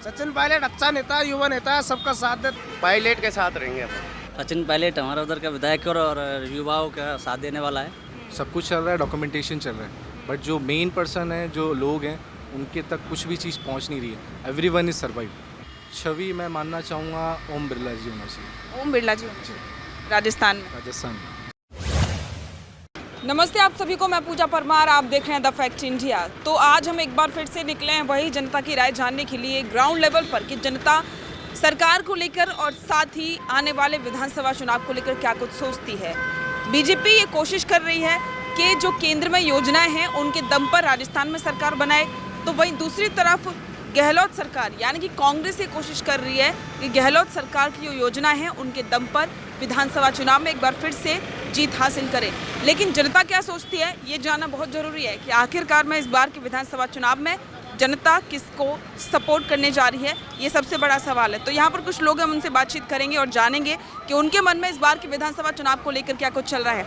सचिन पायलट अच्छा नेता, युवा नेता, सबका साथ दे। पायलट के साथ रहेंगे अपन। सचिन पायलट हमारा उधर का विधायक और युवाओं का साथ देने वाला है। सब कुछ चल रहा है, डॉक्यूमेंटेशन चल रहा है, बट जो मेन पर्सन है, जो लोग हैं, उनके तक कुछ भी चीज़ पहुंच नहीं रही है। Everyone is survive. छवि मैं मानना चाहूँगा ओम बिरला जी होना चाहिए। ओम बिरला जी राजस्थान में। राजस्थान में। नमस्ते आप सभी को, मैं पूजा परमार, आप देख रहे हैं द फैक्ट इंडिया। तो आज हम एक बार फिर से निकले हैं वही जनता की राय जानने के लिए ग्राउंड लेवल पर कि जनता सरकार को लेकर और साथ ही आने वाले विधानसभा चुनाव को लेकर क्या कुछ सोचती है। बीजेपी ये कोशिश कर रही है कि जो केंद्र में योजनाएं हैं उनके दम पर राजस्थान में सरकार बनाए, तो वहीं दूसरी तरफ गहलोत सरकार यानी कि कांग्रेस ये कोशिश कर रही है कि गहलोत सरकार की जो योजनाएं हैं उनके दम पर विधानसभा चुनाव में एक बार फिर से जीत हासिल करें। लेकिन जनता क्या सोचती है ये जानना बहुत ज़रूरी है कि आखिरकार में इस बार के विधानसभा चुनाव में जनता किसको सपोर्ट करने जा रही है, ये सबसे बड़ा सवाल है। तो यहाँ पर कुछ लोग हम उनसे बातचीत करेंगे और जानेंगे कि उनके मन में इस बार के विधानसभा चुनाव को लेकर क्या कुछ चल रहा है।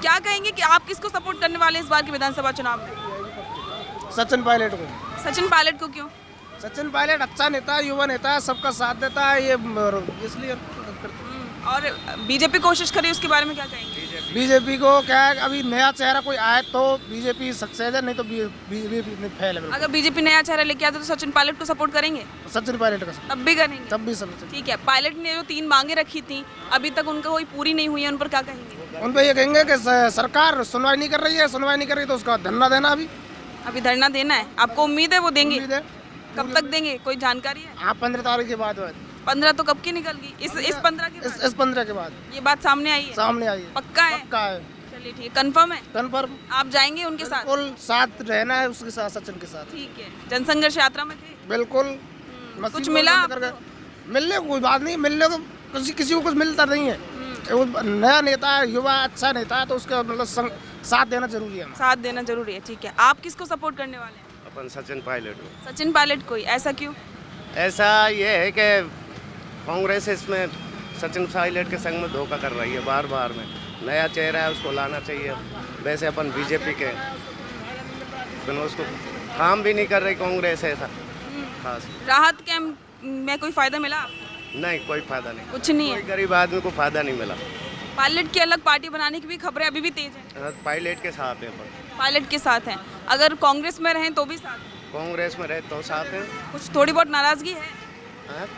क्या कहेंगे कि आप किसको सपोर्ट करने वाले हैं इस बार के विधानसभा चुनाव में? सचिन पायलट को। सचिन पायलट को क्यों? सचिन पायलट अच्छा नेता, युवा नेता, सबका साथ देता है, ये इसलिए। और बीजेपी कोशिश करी उसके बारे में क्या कहेंगे? बीजेपी को क्या है, अभी नया चेहरा कोई आए तो बीजेपी सक्सेस है, नहीं तो बीजेपी फेल है। अगर बीजेपी नया चेहरा लेके आते तो सचिन पायलट को सपोर्ट करेंगे? सचिन पायलट का तब भी करेंगे? तब भी सब। ठीक है, पायलट ने जो 3 मांगे रखी थी अभी तक उनका कोई पूरी नहीं हुई है, उन पर क्या कहेंगे? उन पे ये कहेंगे कि सरकार सुनवाई नहीं कर रही है, सुनवाई नहीं कर रही तो उसका धरना देना। अभी धरना देना है, आपको उम्मीद है वो देंगे? उम्मीद है। कब तक देंगे, कोई जानकारी है? हाँ, 15 तारीख के बाद। 15 तो कब की निकल गई? इस 15 के बाद? इस 15 के बाद ये बात सामने आई है? सामने आई है। पक्का है? पक्का है। चलिए ठीक है, कंफर्म है? कन्फर्म। आप जाएंगे उनके साथ? बिल्कुल साथ रहना है उसके साथ, सचिन के साथ। ठीक है, जनसंघर्ष यात्रा में थे? बिल्कुल। कुछ मिला? मिलने को कोई बात नहीं, मिलने को किसी को कुछ मिलता नहीं है। वो नया नेता है, युवा अच्छा नेता है, तो उसका मतलब साथ देना जरूरी है। साथ देना जरूरी है। ठीक है, आप किसको सपोर्ट करने वाले हैं? अपन सचिन पायलट को। सचिन पायलट को ही, ऐसा क्यों? ऐसा ये है कि कांग्रेस इसमें सचिन पायलट के संग में धोखा कर रही है बार बार में। नया चेहरा है, उसको लाना चाहिए। वैसे अपन बीजेपी के उसको काम भी नहीं कर रही कांग्रेस ऐसा खास। राहत कैंप में कोई फायदा मिला आपको? नहीं, कोई फायदा नहीं, कुछ नहीं कोई है। गरीब आदमी को फायदा नहीं मिला। पायलट की अलग पार्टी बनाने की भी खबरें अभी भी तेज हैं। पायलट के साथ है अपन। पायलट के साथ हैं, अगर कांग्रेस में रहें तो भी साथ हैं? कांग्रेस में रहे तो साथ है। कुछ थोड़ी बहुत नाराजगी है?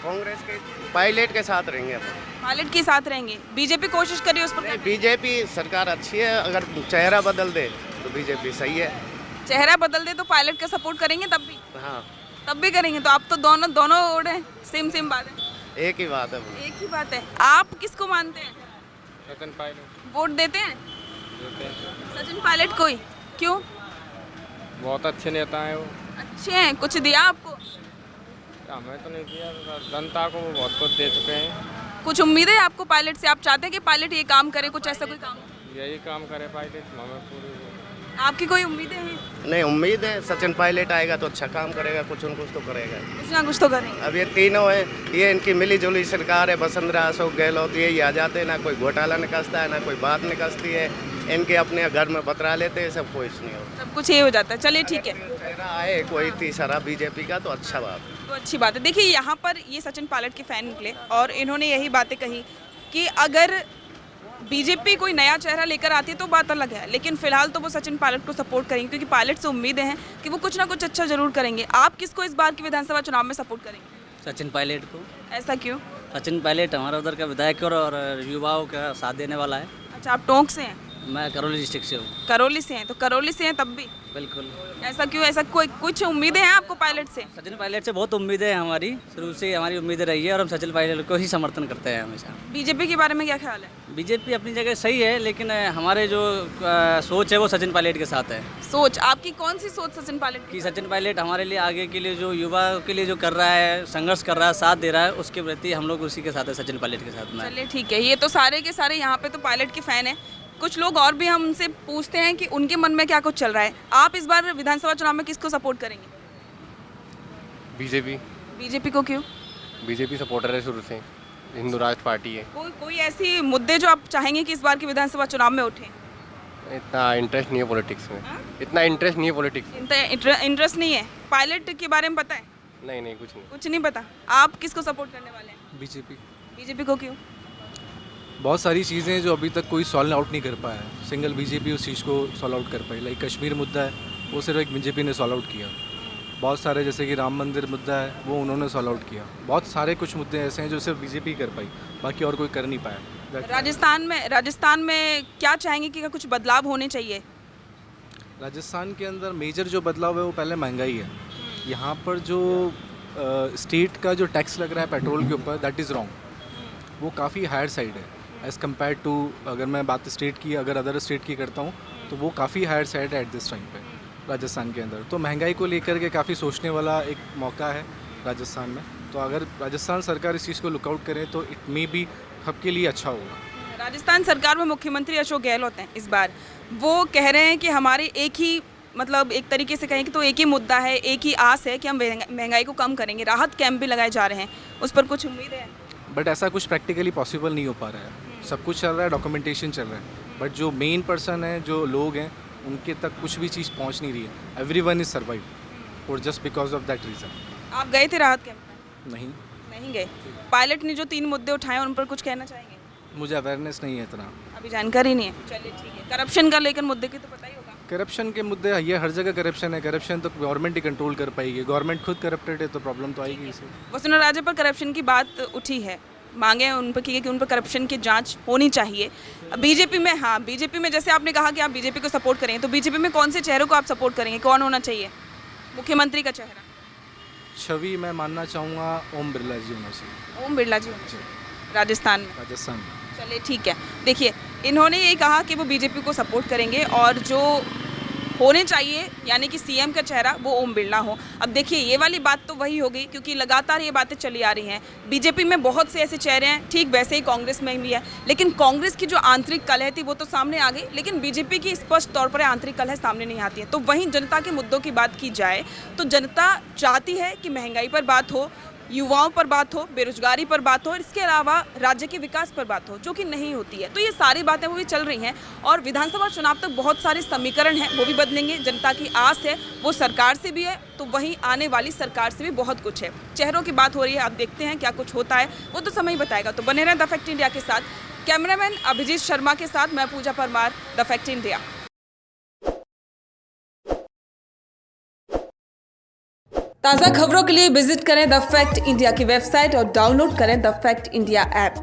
कांग्रेस के पायलट के साथ रहेंगे अपन। पायलट के साथ रहेंगे। बीजेपी कोशिश करी उस पर? नहीं, बीजेपी सरकार अच्छी है, अगर चेहरा बदल दे तो बीजेपी सही है। चेहरा बदल दे तो पायलट का सपोर्ट करेंगे तब भी? हाँ, तब भी करेंगे। तो आप तो दोनों ओर हैं, सेम बात है। एक ही बात है। एक ही बात है। आप किसको मानते हैं? सचिन पायलट। वोट देते हैं? सचिन पायलट को ही। क्यों? बहुत अच्छे नेता हैं वो। अच्छे हैं, कुछ दिया आपको? हमें तो नहीं दिया, जनता को वो बहुत कुछ दे चुके हैं। कुछ उम्मीद है आपको पायलट से? आप चाहते हैं कि पायलट ये काम करे, कुछ ऐसा कोई काम? यही काम करे पायलट, हमें पूरी। आपकी कोई उम्मीदें हैं? नहीं, उम्मीद है सचिन पायलट आएगा तो अच्छा काम करेगा, कुछ न कुछ तो करेगा। कुछ ना कुछ तो करेंगे। अब ये तीनों है, ये इनकी मिली जुली सरकार है। वसुंधरा, अशोक गहलोत, यही आ जाते हैं, ना कोई घोटाला निकलता है, ना कोई बात निकलती है। इनके अपने घर में बतरा लेते हैं, सब कुछ नहीं होता। सब कुछ ये हो जाता है। चलिए ठीक है, चेहरा आए कोई तीसरा बीजेपी का तो अच्छा बात है। तो अच्छी बात है। देखिए यहाँ पर ये सचिन पायलट के फैन निकले और इन्होंने यही बातें कही कि अगर बीजेपी कोई नया चेहरा लेकर आती है तो बात अलग है, लेकिन फिलहाल तो वो सचिन पायलट को सपोर्ट करेंगे क्योंकि पायलट से उम्मीदें हैं कि वो कुछ ना कुछ अच्छा जरूर करेंगे। आप किसको इस बार के विधानसभा चुनाव में सपोर्ट करेंगे? सचिन पायलट को। ऐसा क्यों? सचिन पायलट हमारा उधर का विधायक और युवाओं का साथ देने वाला है। अच्छा, आप टोंक से हैं? मैं करौली डिस्ट्रिक्ट से हूँ। करौली से हैं, तो करौली से हैं तब भी? बिल्कुल। ऐसा क्यों? ऐसा कोई कुछ उम्मीदें हैं आपको पायलट से? सचिन पायलट से बहुत उम्मीदें हैं हमारी, शुरू से हमारी उम्मीदें रही है और हम सचिन पायलट को ही समर्थन करते हैं हमेशा। बीजेपी के बारे में क्या ख्याल है? बीजेपी अपनी जगह सही है, लेकिन हमारे जो सोच है वो सचिन पायलट के साथ है। सोच आपकी कौन सी सोच सचिन पायलट की? कि सचिन पायलट हमारे लिए आगे के लिए जो युवा के लिए जो कर रहा है, संघर्ष कर रहा है, साथ दे रहा है, उसके प्रति हम लोग उसी के साथ है, सचिन पायलट के साथ में। चलिए ठीक है, ये तो सारे के सारे यहाँ पे तो पायलट के फैन हैं। कुछ लोग और भी हम उनसे पूछते हैं कि उनके मन में क्या कुछ चल रहा है। आप इस बार विधानसभा चुनाव में किसको सपोर्ट करेंगे? बीजेपी। बीजेपी को क्यों? बीजेपी सपोर्टर है शुरू से, हिंदू राष्ट्र पार्टी है। कोई ऐसी मुद्दे जो आप चाहेंगे कि इस बार के विधानसभा चुनाव में उठे? इतना इंटरेस्ट नहीं है पॉलिटिक्स में। इतना इंटरेस्ट नहीं है पॉलिटिक्स में। इंटरेस्ट नहीं है। पायलट के बारे में पता है? नहीं नहीं कुछ नहीं। कुछ नहीं पता। आप किसको सपोर्ट करने वाले हैं? बीजेपी। बीजेपी को क्यों? बहुत सारी चीज़ें हैं जो अभी तक कोई सॉल्व आउट नहीं कर पाया है, सिंगल बीजेपी उस चीज़ को सॉल्व आउट कर पाई। लाइक कश्मीर मुद्दा है, वो सिर्फ एक बीजेपी ने सॉल्व आउट किया। बहुत सारे जैसे कि राम मंदिर मुद्दा है, वो उन्होंने सॉल्व आउट किया। बहुत सारे कुछ मुद्दे ऐसे हैं जो सिर्फ बीजेपी कर पाई, बाकी और कोई कर नहीं पाया। राजस्थान में क्या चाहेंगे कि कुछ बदलाव होने चाहिए? राजस्थान के अंदर मेजर जो बदलाव है वो पहले महंगाई है। यहाँ पर जो स्टेट का जो टैक्स लग रहा है पेट्रोल के ऊपर, दैट इज़ रॉन्ग। वो काफ़ी हायर साइड है एज़ कम्पेयर टू, अगर मैं बात स्टेट की, अगर अदर स्टेट की करता हूँ तो वो काफ़ी हायर साइड है एट दिस टाइम पे राजस्थान के अंदर। तो महंगाई को लेकर के काफ़ी सोचने वाला एक मौका है राजस्थान में। तो अगर राजस्थान सरकार इस चीज़ को लुकआउट करे तो इट मे बी सबके लिए अच्छा होगा। राजस्थान सरकार में मुख्यमंत्री अशोक गहलोत हैं इस बार। वो कह रहे हैं कि हमारे एक ही, मतलब एक तरीके से कहें कि तो एक ही मुद्दा है, एक ही आस है कि हम महंगाई को कम करेंगे। राहत कैंप भी लगाए जा रहे हैं, उस पर कुछ उम्मीद है? बट ऐसा कुछ प्रैक्टिकली पॉसिबल नहीं हो पा रहा है। सब कुछ चल रहा है, डॉक्यूमेंटेशन चल रहा है, बट जो मेन पर्सन है, जो लोग हैं, उनके तक कुछ भी चीज़ पहुंच नहीं रही है। एवरीवन इज सर्वाइव और just because of that reason. आप गए थे राहत कैंप में? नहीं गए। पायलट ने जो 3 मुद्दे उठाए उन पर कुछ कहना चाहेंगे? मुझे अवेयरनेस नहीं है इतना, अभी जानकारी नहीं है। चलिए ठीक है। करप्शन का लेकर मुद्दे की तो पता ही होगा। करप्शन के मुद्दे, ये हर जगह करप्शन है। करप्शन तो गवर्नमेंट ही कंट्रोल कर पाएगी। गवर्नमेंट खुद करप्टेड है तो प्रॉब्लम तो आएगी इसे। वसुंधरा राजे पर करप्शन की बात उठी है, मांगे उन पर की कि उन पर करप्शन की जांच होनी चाहिए। बीजेपी में, हाँ बीजेपी में जैसे आपने कहा कि आप बीजेपी को सपोर्ट करेंगे, तो बीजेपी में कौन से चेहरों को आप सपोर्ट करेंगे? कौन होना चाहिए मुख्यमंत्री का चेहरा? छवि मैं मानना चाहूँगा ओम बिरला जी होना चाहिए। ओम बिरला जी होना चाहिए राजस्थान में। चलिए ठीक है। देखिए, इन्होंने ये कहा कि वो बीजेपी को सपोर्ट करेंगे और जो होने चाहिए यानी कि सीएम का चेहरा वो ओम बिरला हो। अब देखिए, ये वाली बात तो वही हो गई क्योंकि लगातार ये बातें चली आ रही हैं। बीजेपी में बहुत से ऐसे चेहरे हैं, ठीक वैसे ही कांग्रेस में भी है, लेकिन कांग्रेस की जो आंतरिक कलह थी वो तो सामने आ गई, लेकिन बीजेपी की स्पष्ट तौर पर आंतरिक कलह सामने नहीं आती है। तो वहीं जनता के मुद्दों की बात की जाए तो जनता चाहती है कि महंगाई पर बात हो, युवाओं पर बात हो, बेरोजगारी पर बात हो, और इसके अलावा राज्य के विकास पर बात हो, जो कि नहीं होती है। तो ये सारी बातें वो भी चल रही हैं और विधानसभा चुनाव तक बहुत सारे समीकरण हैं, वो भी बदलेंगे। जनता की आस है वो सरकार से भी है, तो वहीं आने वाली सरकार से भी बहुत कुछ है। चेहरों की बात हो रही है, आप देखते हैं क्या कुछ होता है, वो तो समय ही बताएगा। तो बने रहें द फैक्ट इंडिया के साथ। कैमरामैन अभिजीत शर्मा के साथ मैं पूजा परमार, द फैक्ट इंडिया। ताज़ा खबरों के लिए विजिट करें द फैक्ट इंडिया की वेबसाइट और डाउनलोड करें द फैक्ट इंडिया ऐप।